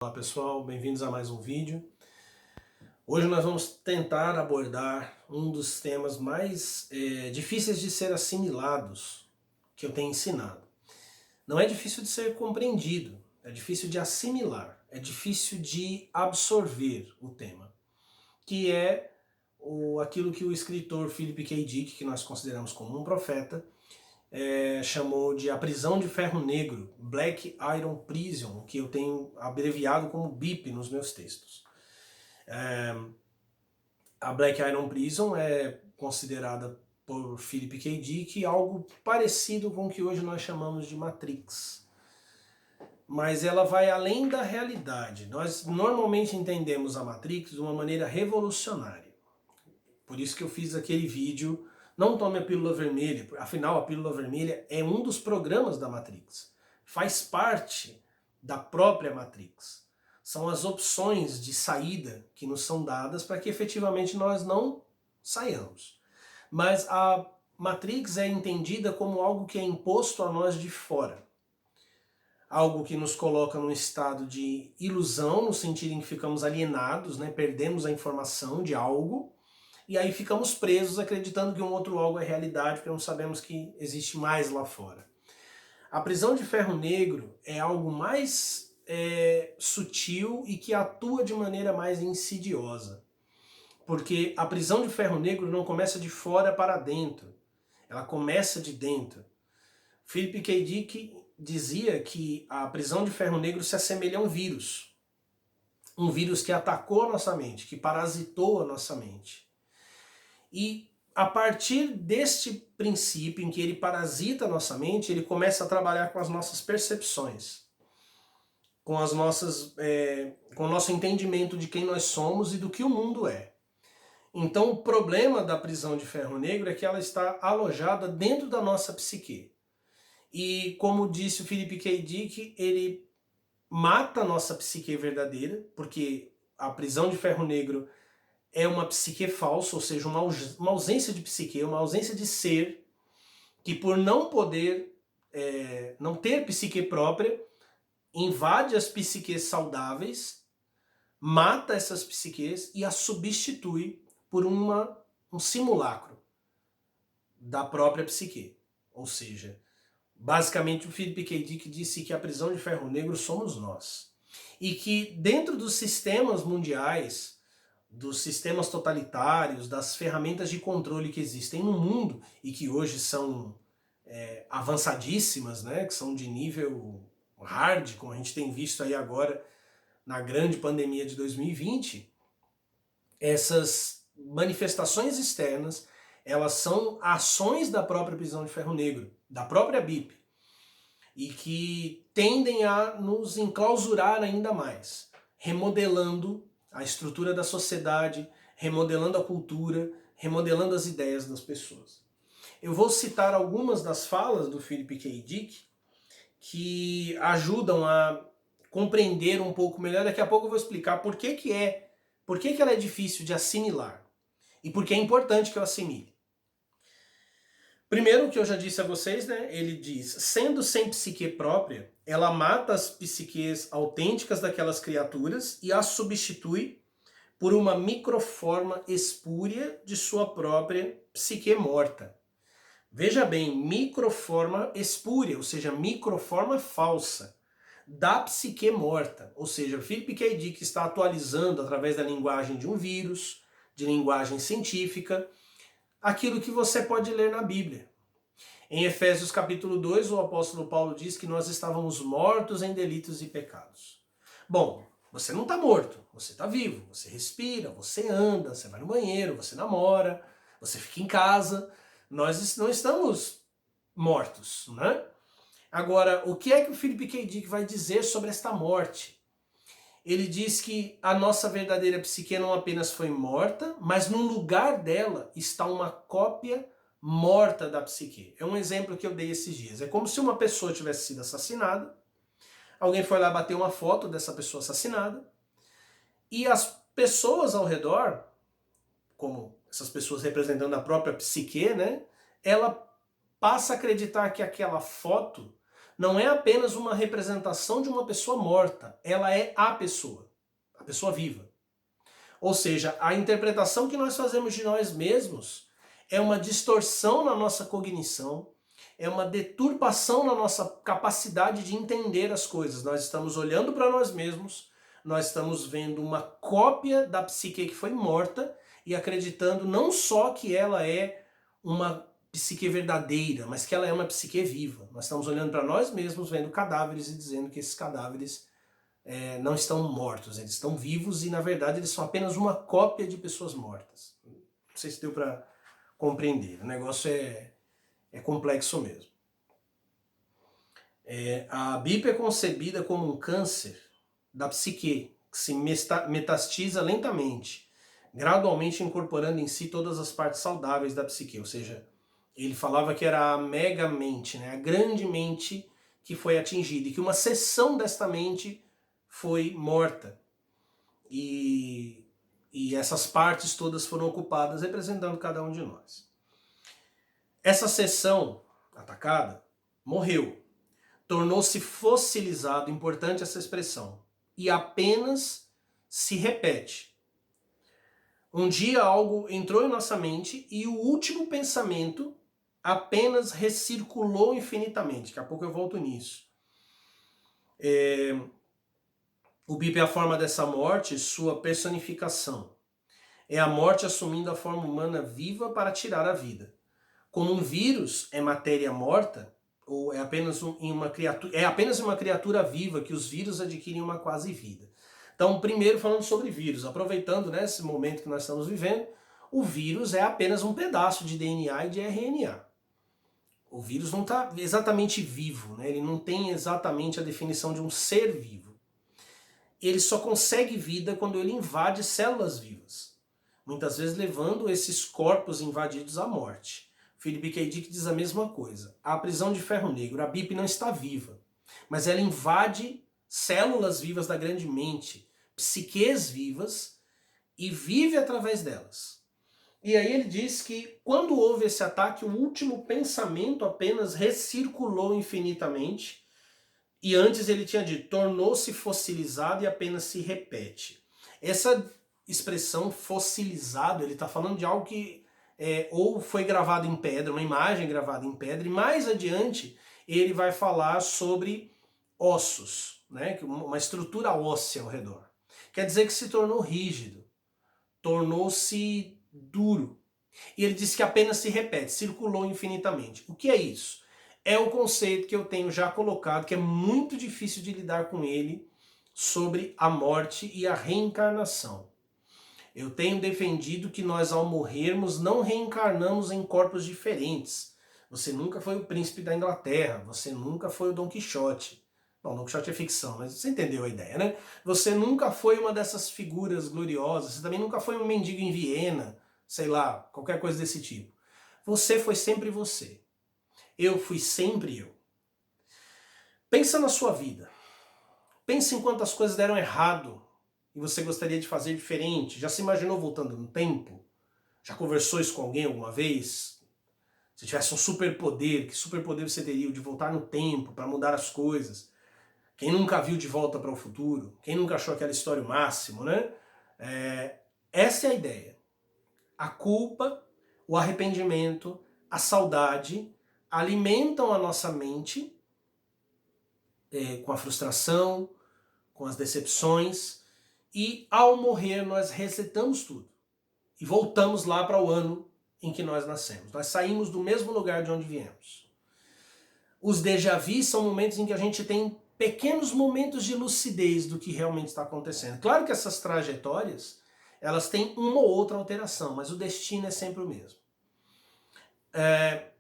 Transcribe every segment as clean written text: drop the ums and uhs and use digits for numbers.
Olá pessoal, bem-vindos a mais um vídeo. Hoje nós vamos tentar abordar um dos temas mais difíceis de ser assimilados que eu tenho ensinado. Não é difícil de ser compreendido, é difícil de assimilar, é difícil de absorver o tema, que é aquilo que o escritor Philip K. Dick, que nós consideramos como um profeta, chamou de a prisão de ferro negro, Black Iron Prison, que eu tenho abreviado como BIP nos meus textos. A Black Iron Prison é considerada por Philip K. Dick algo parecido com o que hoje nós chamamos de Matrix. Mas ela vai além da realidade. Nós normalmente entendemos a Matrix de uma maneira revolucionária. Por isso que eu fiz aquele vídeo, não tome a pílula vermelha, afinal a pílula vermelha é um dos programas da Matrix. Faz parte da própria Matrix. São as opções de saída que nos são dadas para que efetivamente nós não saiamos. Mas a Matrix é entendida como algo que é imposto a nós de fora. Algo que nos coloca num estado de ilusão, no sentido em que ficamos alienados, né? Perdemos a informação de algo, e aí ficamos presos acreditando que um outro algo é realidade, porque não sabemos que existe mais lá fora. A prisão de ferro negro é algo mais sutil e que atua de maneira mais insidiosa. Porque a prisão de ferro negro não começa de fora para dentro, ela começa de dentro. Philip K. Dick dizia que a prisão de ferro negro se assemelha a um vírus. Um vírus que atacou a nossa mente, que parasitou a nossa mente. E a partir deste princípio em que ele parasita a nossa mente, ele começa a trabalhar com as nossas percepções, com o nosso entendimento de quem nós somos e do que o mundo é. Então o problema da prisão de ferro negro é que ela está alojada dentro da nossa psique. E como disse o Philip K. Dick, ele mata a nossa psique verdadeira, porque a prisão de ferro negro é uma psique falsa, ou seja, uma ausência de psique, uma ausência de ser, que por não poder, não ter psique própria, invade as psiques saudáveis, mata essas psiques e as substitui por um simulacro da própria psique. Ou seja, basicamente o Philip K. Dick disse que a prisão de ferro negro somos nós. E que dentro dos sistemas mundiais, dos sistemas totalitários, das ferramentas de controle que existem no mundo e que hoje são avançadíssimas, né, que são de nível hard, como a gente tem visto aí agora na grande pandemia de 2020, essas manifestações externas, elas são ações da própria prisão de ferro negro, da própria BIP, e que tendem a nos enclausurar ainda mais, remodelando a estrutura da sociedade, remodelando a cultura, remodelando as ideias das pessoas. Eu vou citar algumas das falas do Philip K. Dick que ajudam a compreender um pouco melhor. Daqui a pouco eu vou explicar por que ela é difícil de assimilar e por que é importante que eu assimile. Primeiro, o que eu já disse a vocês, né? Ele diz, sendo sem psique própria, ela mata as psiques autênticas daquelas criaturas e as substitui por uma microforma espúria de sua própria psique morta. Veja bem, microforma espúria, ou seja, microforma falsa da psique morta. Ou seja, Philip K. Dick está atualizando através da linguagem de um vírus, de linguagem científica, aquilo que você pode ler na Bíblia. Em Efésios capítulo 2, o apóstolo Paulo diz que nós estávamos mortos em delitos e pecados. Bom, você não está morto, você está vivo, você respira, você anda, você vai no banheiro, você namora, você fica em casa. Nós não estamos mortos, né? Agora, o que é que o Philip K. Dick vai dizer sobre esta morte? Ele diz que a nossa verdadeira psique não apenas foi morta, mas no lugar dela está uma cópia morta da psique. É um exemplo que eu dei esses dias. É como se uma pessoa tivesse sido assassinada, alguém foi lá bater uma foto dessa pessoa assassinada, e as pessoas ao redor, como essas pessoas representando a própria psique, né, ela passa a acreditar que aquela foto não é apenas uma representação de uma pessoa morta, ela é a pessoa viva. Ou seja, a interpretação que nós fazemos de nós mesmos é uma distorção na nossa cognição, é uma deturpação na nossa capacidade de entender as coisas. Nós estamos olhando para nós mesmos, nós estamos vendo uma cópia da psique que foi morta e acreditando não só que ela é uma psique verdadeira, mas que ela é uma psique viva. Nós estamos olhando para nós mesmos, vendo cadáveres e dizendo que esses cadáveres não estão mortos, eles estão vivos e na verdade eles são apenas uma cópia de pessoas mortas. Não sei se deu para compreender, o negócio é complexo mesmo. A BIP é concebida como um câncer da psique, que se metastiza lentamente, gradualmente incorporando em si todas as partes saudáveis da psique, ou seja, ele falava que era a mega mente, né, a grande mente que foi atingida, e que uma seção desta mente foi morta. E essas partes todas foram ocupadas representando cada um de nós. Essa seção atacada morreu, tornou-se fossilizado, importante essa expressão, e apenas se repete. Um dia algo entrou em nossa mente e o último pensamento apenas recirculou infinitamente. Daqui a pouco eu volto nisso. O BIP é a forma dessa morte, sua personificação. É a morte assumindo a forma humana viva para tirar a vida. Como um vírus é matéria morta, ou é apenas uma criatura viva que os vírus adquirem uma quase vida. Então, primeiro falando sobre vírus, aproveitando esse momento que nós estamos vivendo, o vírus é apenas um pedaço de DNA e de RNA. O vírus não está exatamente vivo, né? Ele não tem exatamente a definição de um ser vivo. Ele só consegue vida quando ele invade células vivas, muitas vezes levando esses corpos invadidos à morte. Philip K. Dick diz a mesma coisa. A prisão de ferro negro, a BIP não está viva, mas ela invade células vivas da grande mente, psiques vivas, e vive através delas. E aí ele diz que quando houve esse ataque, o último pensamento apenas recirculou infinitamente, e antes ele tinha dito, tornou-se fossilizado e apenas se repete. Essa expressão fossilizado, ele está falando de algo que ou foi gravado em pedra, uma imagem gravada em pedra, e mais adiante ele vai falar sobre ossos, né? Uma estrutura óssea ao redor. Quer dizer que se tornou rígido, tornou-se duro. E ele diz que apenas se repete, circulou infinitamente. O que é isso? É um conceito que eu tenho já colocado, que é muito difícil de lidar com ele, sobre a morte e a reencarnação. Eu tenho defendido que nós, ao morrermos, não reencarnamos em corpos diferentes. Você nunca foi o príncipe da Inglaterra, você nunca foi o Dom Quixote. Bom, Dom Quixote é ficção, mas você entendeu a ideia, né? Você nunca foi uma dessas figuras gloriosas, você também nunca foi um mendigo em Viena, sei lá, qualquer coisa desse tipo. Você foi sempre você. Eu fui sempre eu. Pensa na sua vida. Pensa em quantas coisas deram errado e você gostaria de fazer diferente. Já se imaginou voltando no tempo? Já conversou isso com alguém alguma vez? Se tivesse um superpoder, que superpoder você teria de voltar no tempo para mudar as coisas? Quem nunca viu De Volta para o Futuro? Quem nunca achou aquela história o máximo, né? Essa é a ideia. A culpa, o arrependimento, a saudade alimentam a nossa mente com a frustração, com as decepções, e ao morrer nós resetamos tudo e voltamos lá para o ano em que nós nascemos. Nós saímos do mesmo lugar de onde viemos. Os déjà vu são momentos em que a gente tem pequenos momentos de lucidez do que realmente está acontecendo. Claro que essas trajetórias, elas têm uma ou outra alteração, mas o destino é sempre o mesmo.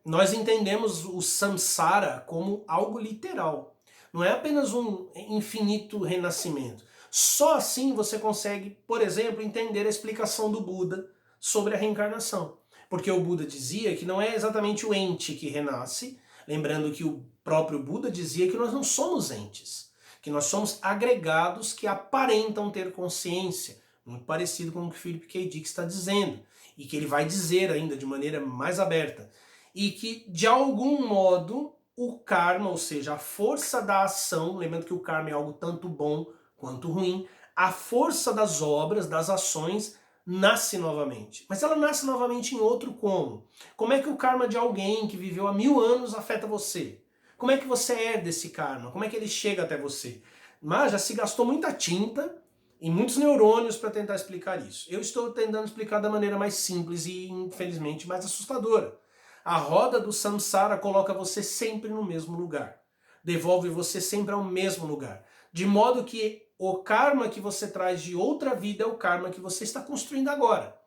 Nós entendemos o samsara como algo literal. Não é apenas um infinito renascimento. Só assim você consegue, por exemplo, entender a explicação do Buda sobre a reencarnação. Porque o Buda dizia que não é exatamente o ente que renasce, lembrando que o próprio Buda dizia que nós não somos entes, que nós somos agregados que aparentam ter consciência, muito parecido com o que Philip K. Dick está dizendo, e que ele vai dizer ainda de maneira mais aberta, e que de algum modo o karma, ou seja, a força da ação, lembrando que o karma é algo tanto bom quanto ruim, a força das obras, das ações, nasce novamente. Mas ela nasce novamente em outro como? Como é que o karma de alguém que viveu há 1000 anos afeta você? Como é que você herda esse karma? Como é que ele chega até você? Mas já se gastou muita tinta e muitos neurônios para tentar explicar isso. Eu estou tentando explicar da maneira mais simples e, infelizmente, mais assustadora. A roda do samsara coloca você sempre no mesmo lugar. Devolve você sempre ao mesmo lugar. De modo que o karma que você traz de outra vida é o karma que você está construindo agora.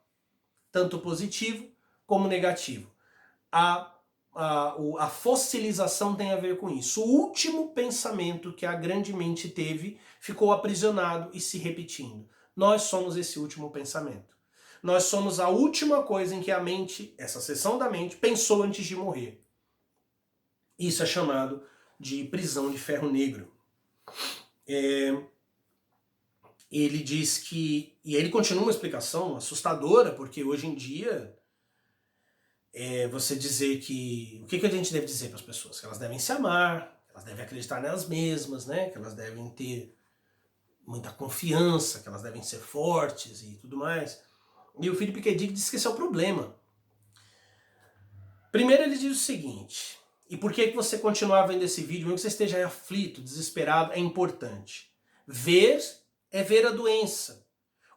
Tanto positivo como negativo. A fossilização tem a ver com isso. O último pensamento que a grande mente teve ficou aprisionado e se repetindo. Nós somos esse último pensamento. Nós somos a última coisa em que a mente, essa seção da mente, pensou antes de morrer. Isso é chamado de prisão de ferro negro. Ele diz que... E ele continua uma explicação assustadora, porque hoje em dia... você dizer que... O que a gente deve dizer para as pessoas? Que elas devem se amar, que elas devem acreditar nelas mesmas, né? Que elas devem ter muita confiança, que elas devem ser fortes e tudo mais. E o Philip K. Dick diz que esse é o problema. Primeiro ele diz o seguinte, e por que você continuar vendo esse vídeo, mesmo que você esteja aflito, desesperado, é importante. Ver é ver a doença,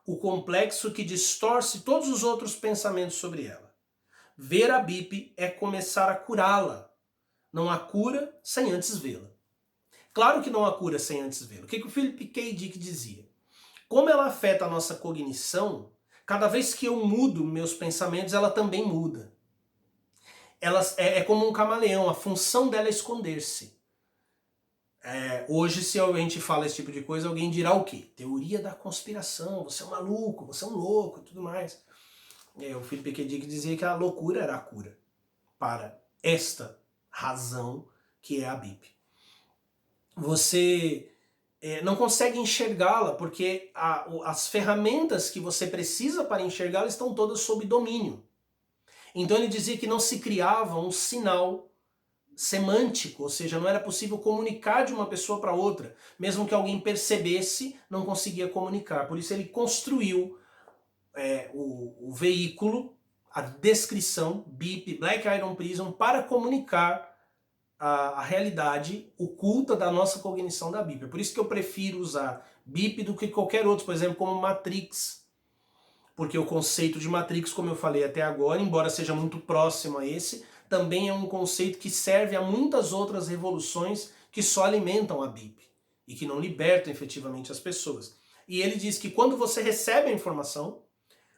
o complexo que distorce todos os outros pensamentos sobre ela. Ver a BIP é começar a curá-la. Não há cura sem antes vê-la. Claro que não há cura sem antes vê-la. O que o Philip K. Dick dizia? Como ela afeta a nossa cognição, cada vez que eu mudo meus pensamentos, ela também muda. Ela é como um camaleão, a função dela é esconder-se. Hoje, se a gente fala esse tipo de coisa, alguém dirá o quê? Teoria da conspiração, você é um maluco, você é um louco e tudo mais. O Philip K. Dick dizia que a loucura era a cura para esta razão que é a BIP. Você não consegue enxergá-la porque as ferramentas que você precisa para enxergá-la estão todas sob domínio. Então ele dizia que não se criava um sinal semântico, ou seja, não era possível comunicar de uma pessoa para outra. Mesmo que alguém percebesse, não conseguia comunicar. Por isso ele construiu o veículo, a descrição, BIP, Black Iron Prison, para comunicar a realidade oculta da nossa cognição da BIP. É por isso que eu prefiro usar BIP do que qualquer outro, por exemplo, como Matrix. Porque o conceito de Matrix, como eu falei até agora, embora seja muito próximo a esse, também é um conceito que serve a muitas outras revoluções que só alimentam a BIP e que não libertam efetivamente as pessoas. E ele diz que quando você recebe a informação,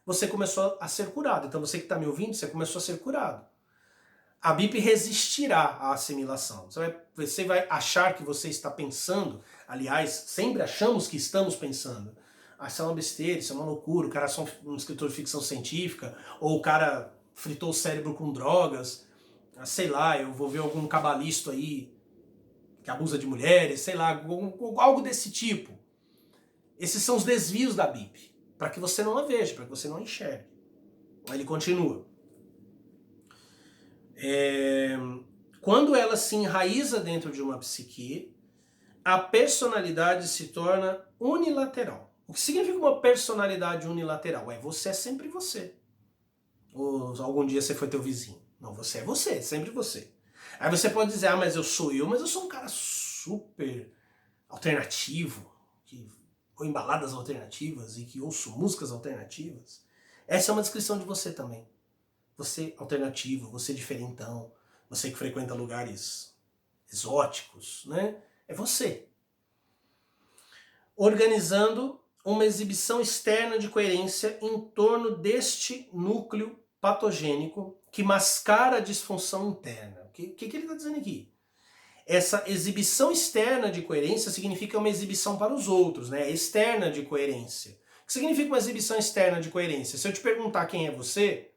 você começou a ser curado. Então você que está me ouvindo, você começou a ser curado. A BIP resistirá à assimilação. Você vai achar que você está pensando, aliás, sempre achamos que estamos pensando. Isso é uma besteira, isso é uma loucura, o cara é só um escritor de ficção científica, ou o cara fritou o cérebro com drogas, sei lá, eu vou ver algum cabalista aí que abusa de mulheres, sei lá, algo desse tipo. Esses são os desvios da BIP, para que você não a veja, para que você não a enxergue. Ele continua. Quando ela se enraiza dentro de uma psique, a personalidade se torna unilateral. O que significa uma personalidade unilateral? Você é sempre você. Ou algum dia você foi teu vizinho. Não, você é você, sempre você. Aí você pode dizer, mas eu sou eu, mas eu sou um cara super alternativo, que vou em baladas alternativas e que ouço músicas alternativas. Essa é uma descrição de você também. Você alternativo, você diferentão, você que frequenta lugares exóticos, né? É você. Organizando uma exibição externa de coerência em torno deste núcleo patogênico que mascara a disfunção interna. O que ele está dizendo aqui? Essa exibição externa de coerência significa uma exibição para os outros, né? Externa de coerência. O que significa uma exibição externa de coerência? Se eu te perguntar quem é você,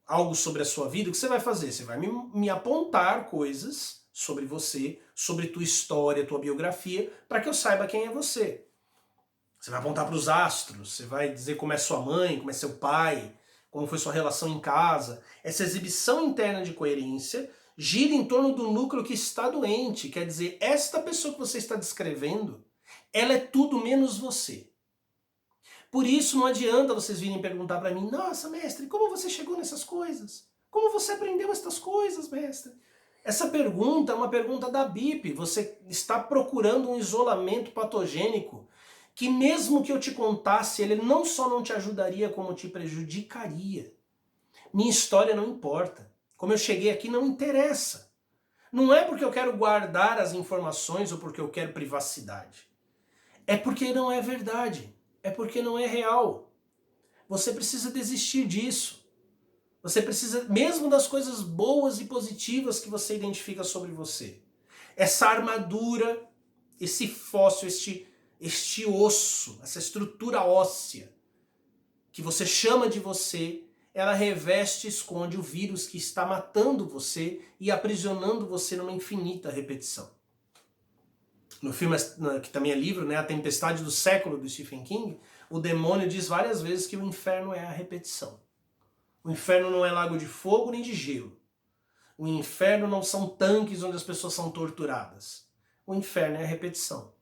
algo sobre a sua vida, o que você vai fazer? Você vai me apontar coisas sobre você, sobre tua história, tua biografia, para que eu saiba quem é você. Você vai apontar para os astros, você vai dizer como é sua mãe, como é seu pai, como foi sua relação em casa. Essa exibição interna de coerência gira em torno do núcleo que está doente. Quer dizer, esta pessoa que você está descrevendo, ela é tudo menos você. Por isso não adianta vocês virem perguntar para mim, nossa, mestre, como você chegou nessas coisas? Como você aprendeu essas coisas, mestre? Essa pergunta é uma pergunta da BIP. Você está procurando um isolamento patogênico que mesmo que eu te contasse, ele não só não te ajudaria, como te prejudicaria. Minha história não importa. Como eu cheguei aqui não interessa. Não é porque eu quero guardar as informações ou porque eu quero privacidade. É porque não é verdade. É porque não é real. Você precisa desistir disso. Você precisa, mesmo das coisas boas e positivas que você identifica sobre você. Essa armadura, esse fóssil, este osso, essa estrutura óssea que você chama de você, ela reveste e esconde o vírus que está matando você e aprisionando você numa infinita repetição. No filme, que também é livro, né, A Tempestade do Século, do Stephen King, o demônio diz várias vezes que o inferno é a repetição. O inferno não é lago de fogo nem de gelo. O inferno não são tanques onde as pessoas são torturadas. O inferno é a repetição.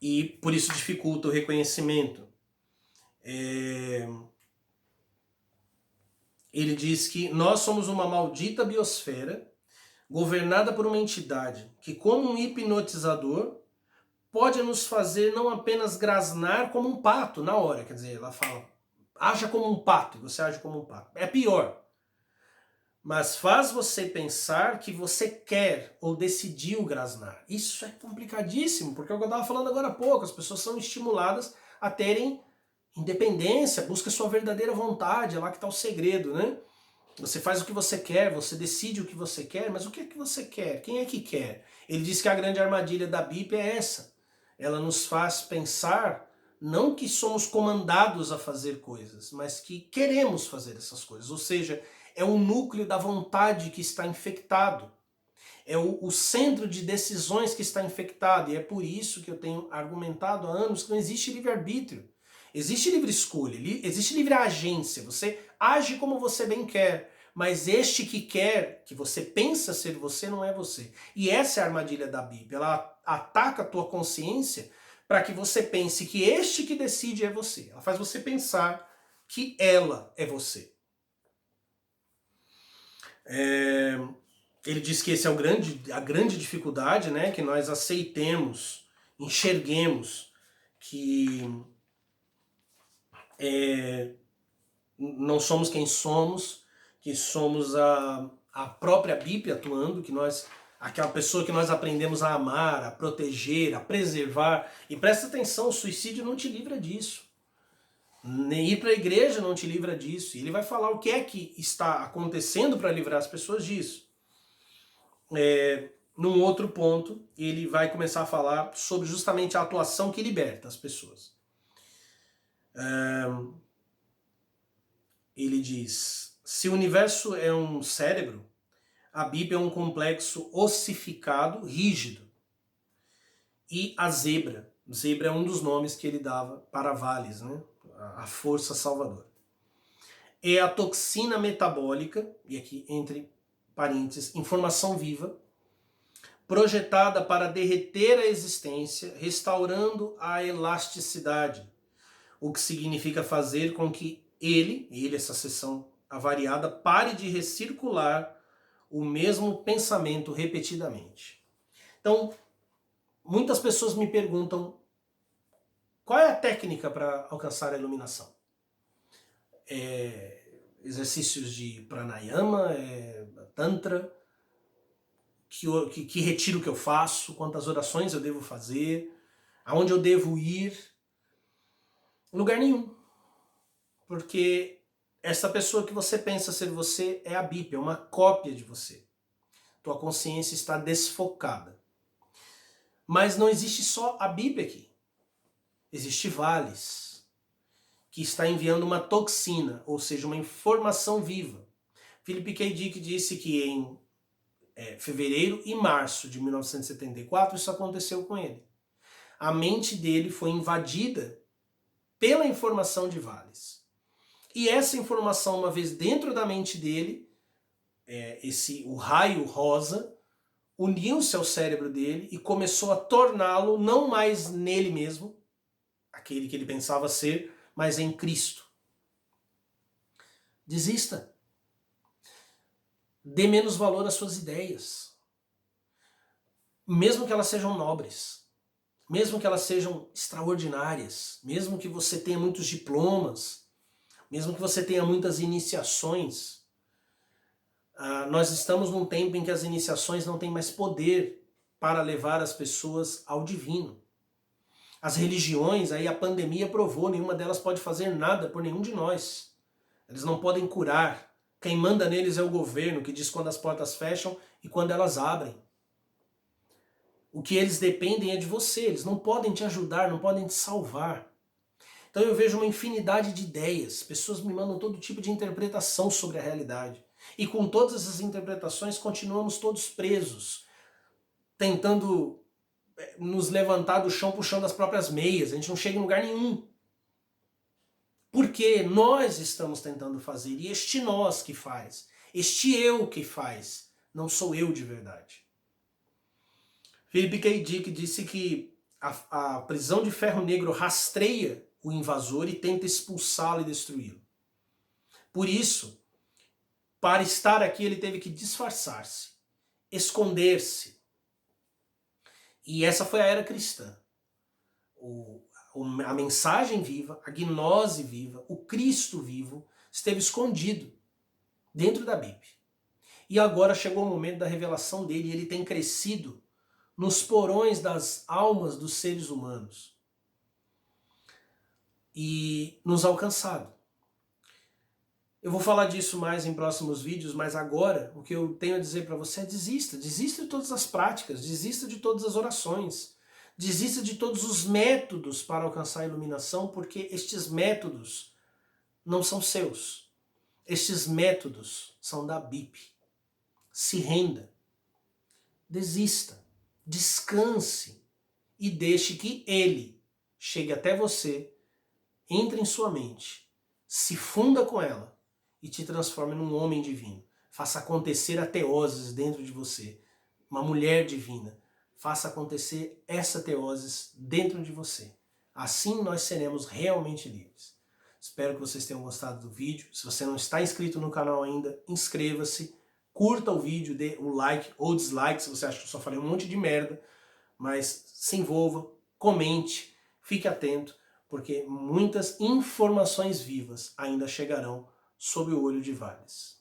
E por isso dificulta o reconhecimento. Ele diz que nós somos uma maldita biosfera governada por uma entidade que, como um hipnotizador, pode nos fazer não apenas grasnar como um pato na hora. Quer dizer, ela fala, haja como um pato, e você age como um pato. É pior. Mas faz você pensar que você quer ou decidiu grasnar. Isso é complicadíssimo, porque é o que eu estava falando agora há pouco. As pessoas são estimuladas a terem independência, busca sua verdadeira vontade, é lá que está o segredo, né? Você faz o que você quer, você decide o que você quer, mas o que é que você quer? Quem é que quer? Ele diz que a grande armadilha da BIP é essa. Ela nos faz pensar não que somos comandados a fazer coisas, mas que queremos fazer essas coisas. Ou seja, é o núcleo da vontade que está infectado. É o centro de decisões que está infectado. E é por isso que eu tenho argumentado há anos que não existe livre-arbítrio. Existe livre escolha, existe livre agência. Você age como você bem quer. Mas este que quer, que você pensa ser você, não é você. E essa é a armadilha da Bíblia. Ela ataca a tua consciência para que você pense que este que decide é você. Ela faz você pensar que ela é você. Ele diz que esse é a grande dificuldade, né? Que nós aceitemos, enxerguemos que não somos quem somos, que somos a própria Bíblia atuando, que nós, aquela pessoa que nós aprendemos a amar, a proteger, a preservar. E presta atenção, o suicídio não te livra disso. Nem ir para a igreja não te livra disso. E ele vai falar o que é que está acontecendo para livrar as pessoas disso. Num outro ponto, ele vai começar a falar sobre justamente a atuação que liberta as pessoas. Ele diz, se o universo é um cérebro, a Bíblia é um complexo ossificado, rígido. E a zebra é um dos nomes que ele dava para Vales, né? A força salvadora. É a toxina metabólica, e aqui entre parênteses, informação viva, projetada para derreter a existência, restaurando a elasticidade, o que significa fazer com que essa seção avariada, pare de recircular o mesmo pensamento repetidamente. Então, muitas pessoas me perguntam qual é a técnica para alcançar a iluminação? Exercícios de pranayama, tantra, que retiro que eu faço, quantas orações eu devo fazer, aonde eu devo ir? Lugar nenhum. Porque essa pessoa que você pensa ser você é a Bíblia, é uma cópia de você. Tua consciência está desfocada. Mas não existe só a Bíblia aqui. Existe Vales, que está enviando uma toxina, ou seja, uma informação viva. Philip K. Dick disse que em fevereiro e março de 1974 isso aconteceu com ele. A mente dele foi invadida pela informação de Vales. E essa informação, uma vez dentro da mente dele, o raio rosa uniu-se ao cérebro dele e começou a torná-lo não mais nele mesmo, aquele que ele pensava ser, mas em Cristo. Desista. Dê menos valor às suas ideias. Mesmo que elas sejam nobres, mesmo que elas sejam extraordinárias, mesmo que você tenha muitos diplomas, mesmo que você tenha muitas iniciações, nós estamos num tempo em que as iniciações não têm mais poder para levar as pessoas ao divino. As religiões, aí a pandemia provou, nenhuma delas pode fazer nada por nenhum de nós. Eles não podem curar. Quem manda neles é o governo, que diz quando as portas fecham e quando elas abrem. O que eles dependem é de você, eles não podem te ajudar, não podem te salvar. Então eu vejo uma infinidade de ideias, pessoas me mandam todo tipo de interpretação sobre a realidade. E com todas essas interpretações continuamos todos presos, tentando nos levantar do chão puxando as próprias meias, a gente não chega em lugar nenhum. Porque nós estamos tentando fazer, e este nós que faz, este eu que faz, não sou eu de verdade. Philip K. Dick disse que a prisão de ferro negro rastreia o invasor e tenta expulsá-lo e destruí-lo. Por isso, para estar aqui ele teve que disfarçar-se, esconder-se. E essa foi a era cristã. A mensagem viva, a gnose viva, o Cristo vivo esteve escondido dentro da Bíblia. E agora chegou o momento da revelação dele e ele tem crescido nos porões das almas dos seres humanos e nos alcançado. Eu vou falar disso mais em próximos vídeos, mas agora o que eu tenho a dizer para você é desista. Desista de todas as práticas, desista de todas as orações, desista de todos os métodos para alcançar a iluminação, porque estes métodos não são seus. Estes métodos são da BIP. Se renda, desista, descanse e deixe que ele chegue até você, entre em sua mente, se funda com ela e te transforme num homem divino. Faça acontecer a teoses dentro de você, uma mulher divina. Faça acontecer essa teoses dentro de você. Assim nós seremos realmente livres. Espero que vocês tenham gostado do vídeo. Se você não está inscrito no canal ainda, inscreva-se, curta o vídeo, dê um like ou dislike se você acha que eu só falei um monte de merda, mas se envolva, comente, fique atento, porque muitas informações vivas ainda chegarão sob o olho de Valles.